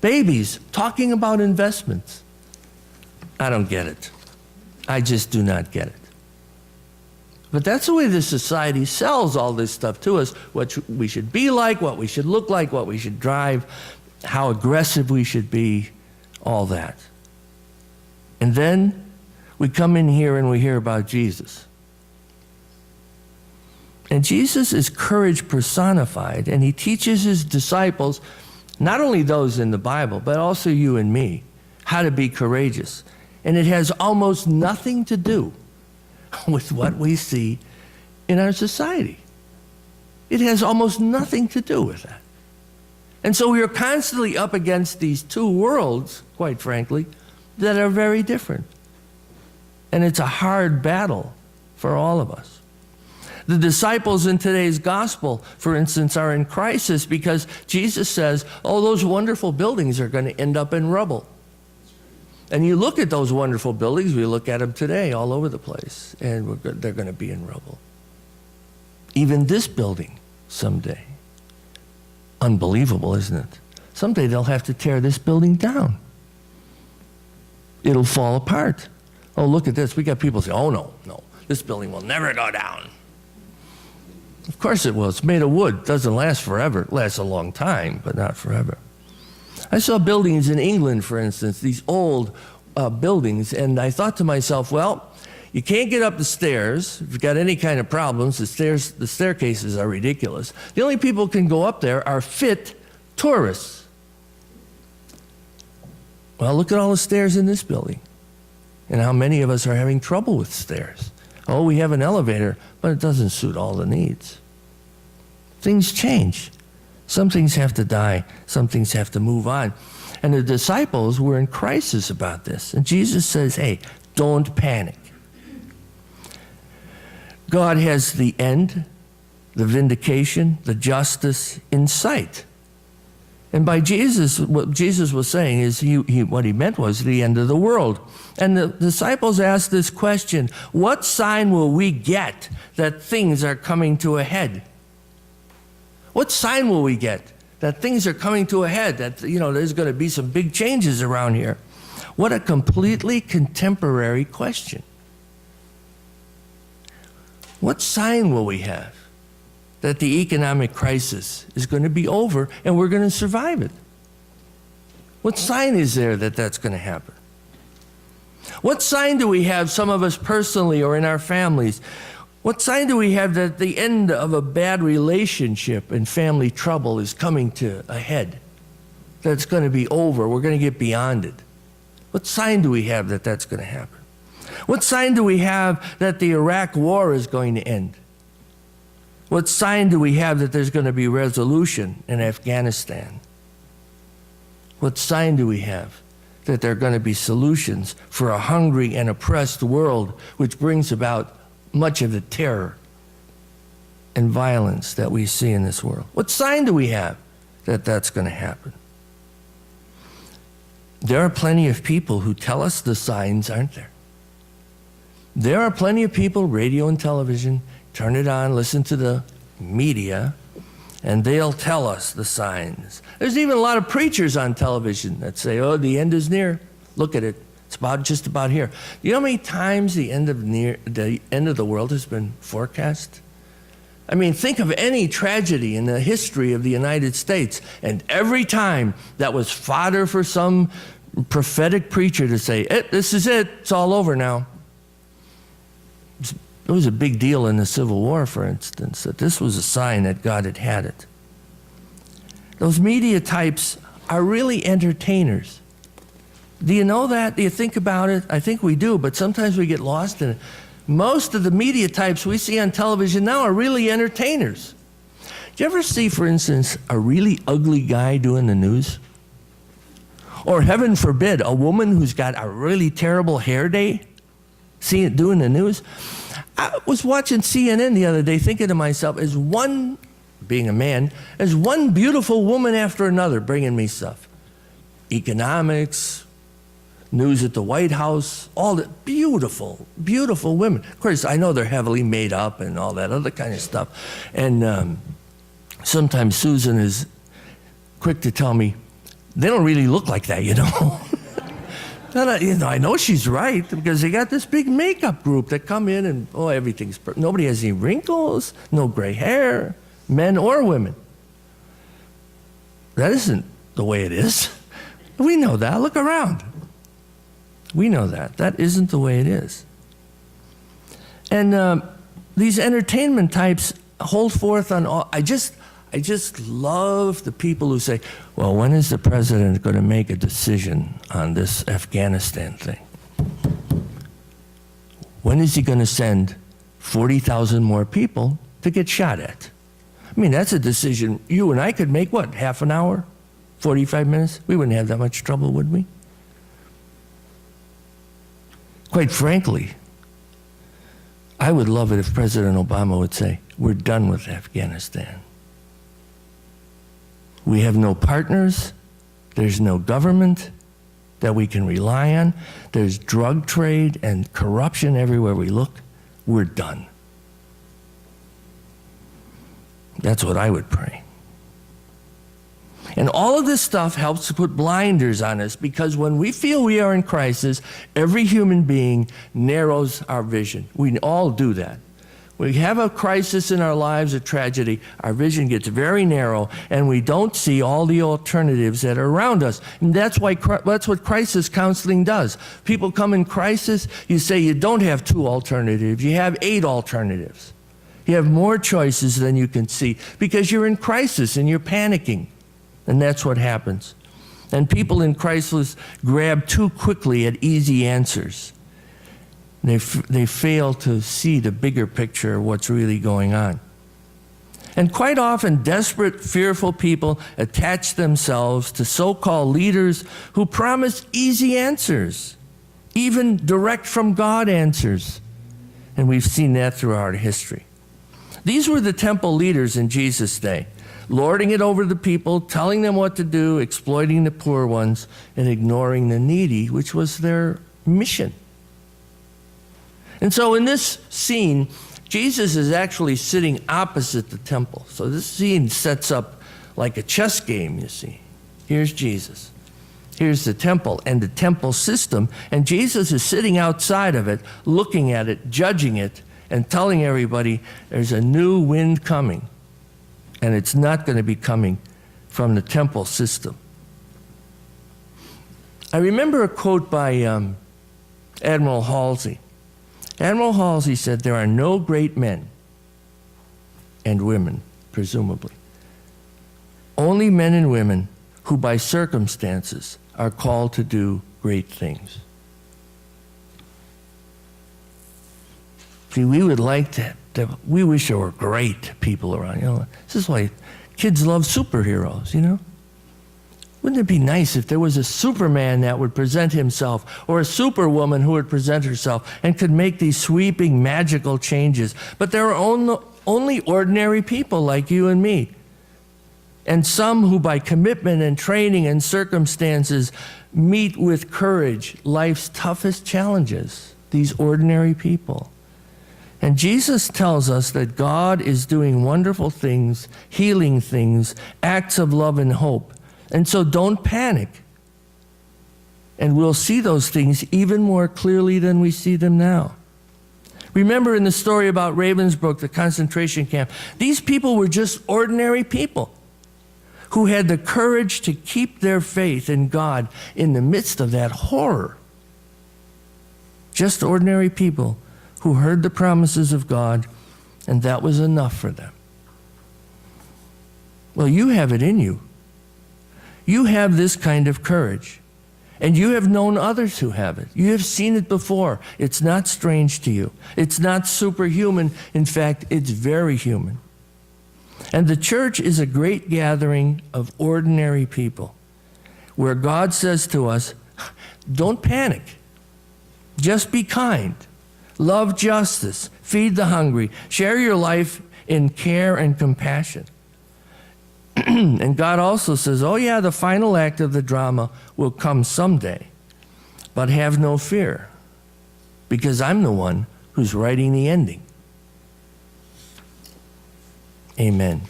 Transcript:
Babies talking about investments. I don't get it. I just do not get it. But that's the way the society sells all this stuff to us, what we should be like, what we should look like, what we should drive, how aggressive we should be, all that. And then we come in here and we hear about Jesus. And Jesus is courage personified, and he teaches his disciples, not only those in the Bible, but also you and me, how to be courageous. And it has almost nothing to do with what we see in our society. It has almost nothing to do with that. And so we are constantly up against these two worlds, quite frankly, that are very different. And it's a hard battle for all of us. The disciples in today's gospel, for instance, are in crisis because Jesus says, oh, those wonderful buildings are going to end up in rubble. And you look at those wonderful buildings, we look at them today all over the place, and they're going to be in rubble. Even this building someday. Unbelievable, isn't it? Someday they'll have to tear this building down. It'll fall apart. Oh, look at this. We got people saying, oh, no, this building will never go down. Of course it will. It's made of wood. It doesn't last forever. It lasts a long time, but not forever. I saw buildings in England, for instance, these old buildings, and I thought to myself, well, you can't get up the stairs. If you've got any kind of problems, the staircases are ridiculous. The only people who can go up there are fit tourists. Well, look at all the stairs in this building and how many of us are having trouble with stairs. Oh, we have an elevator, but it doesn't suit all the needs. Things change. Some things have to die. Some things have to move on. And the disciples were in crisis about this. And Jesus says, hey, don't panic. God has the end, the vindication, the justice in sight. And by Jesus, what Jesus was saying is what he meant was the end of the world. And the disciples asked this question, what sign will we get that things are coming to a head? What sign will we get that things are coming to a head, that there's going to be some big changes around here? What a completely contemporary question. What sign will we have that the economic crisis is going to be over and we're going to survive it? What sign is there that that's going to happen? What sign do we have, some of us personally or in our families? What sign do we have that the end of a bad relationship and family trouble is coming to a head? That it's going to be over, we're going to get beyond it. What sign do we have that that's going to happen? What sign do we have that the Iraq war is going to end? What sign do we have that there's going to be resolution in Afghanistan? What sign do we have that there are going to be solutions for a hungry and oppressed world, which brings about much of the terror and violence that we see in this world? What sign do we have that that's going to happen? There are plenty of people who tell us the signs, aren't there? There are plenty of people, radio and television, turn it on, listen to the media, and they'll tell us the signs. There's even a lot of preachers on television that say, oh, the end is near. Look at it. It's just about here. You know how many times the end of the world has been forecast? I mean, think of any tragedy in the history of the United States, and every time that was fodder for some prophetic preacher to say, this is it, it's all over now. It was a big deal in the Civil War, for instance, that this was a sign that God had it. Those media types are really entertainers. Do you know that? Do you think about it? I think we do, but sometimes we get lost in it. Most of the media types we see on television now are really entertainers. Do you ever see, for instance, a really ugly guy doing the news? Or heaven forbid, a woman who's got a really terrible hair day, see it doing the news? I was watching CNN the other day thinking to myself, being a man, is one beautiful woman after another bringing me stuff. Economics, news at the White House, all the beautiful, beautiful women. Of course, I know they're heavily made up and all that other kind of stuff. And sometimes Susan is quick to tell me, they don't really look like that, you know. And I know she's right because they got this big makeup group that come in and, everything's perfect. Nobody has any wrinkles, no gray hair, men or women. That isn't the way it is. We know that. Look around. We know that. That isn't the way it is. And these entertainment types hold forth on all. I just love the people who say, well, when is the president going to make a decision on this Afghanistan thing? When is he going to send 40,000 more people to get shot at? I mean, that's a decision you and I could make, what, half an hour, 45 minutes? We wouldn't have that much trouble, would we? Quite frankly, I would love it if President Obama would say, we're done with Afghanistan. We have no partners. There's no government that we can rely on. There's drug trade and corruption everywhere we look. We're done. That's what I would pray. And all of this stuff helps to put blinders on us because when we feel we are in crisis, every human being narrows our vision. We all do that. We have a crisis in our lives, a tragedy, our vision gets very narrow and we don't see all the alternatives that are around us. And that's what crisis counseling does. People come in crisis, you say you don't have 2 alternatives, you have 8 alternatives. You have more choices than you can see because you're in crisis and you're panicking. And that's what happens. And people in crisis grab too quickly at easy answers. They fail to see the bigger picture of what's really going on. And quite often, desperate, fearful people attach themselves to so-called leaders who promise easy answers, even direct from God answers. And we've seen that throughout history. These were the temple leaders in Jesus' day, lording it over the people, telling them what to do, exploiting the poor ones, and ignoring the needy, which was their mission. And so in this scene, Jesus is actually sitting opposite the temple. So this scene sets up like a chess game, you see. Here's Jesus. Here's the temple and the temple system. And Jesus is sitting outside of it, looking at it, judging it, and telling everybody there's a new wind coming. And it's not going to be coming from the temple system. I remember a quote by Admiral Halsey. Admiral Halsey said, there are no great men and women, presumably. Only men and women who by circumstances are called to do great things. See, we would like to we wish there were great people around. You know, this is why kids love superheroes, you know? Wouldn't it be nice if there was a Superman that would present himself or a Superwoman who would present herself and could make these sweeping, magical changes? But there are only ordinary people like you and me. And some who by commitment and training and circumstances meet with courage life's toughest challenges, these ordinary people. And Jesus tells us that God is doing wonderful things, healing things, acts of love and hope. And so don't panic. And we'll see those things even more clearly than we see them now. Remember in the story about Ravensbrück, the concentration camp, these people were just ordinary people who had the courage to keep their faith in God in the midst of that horror. Just ordinary people who heard the promises of God, and that was enough for them. Well, you have it in you. You have this kind of courage, and you have known others who have it. You have seen it before. It's not strange to you. It's not superhuman. In fact, it's very human. And the church is a great gathering of ordinary people where God says to us, don't panic. Just be kind. Love justice. Feed the hungry. Share your life in care and compassion. And God also says, oh yeah, the final act of the drama will come someday. But have no fear, because I'm the one who's writing the ending. Amen.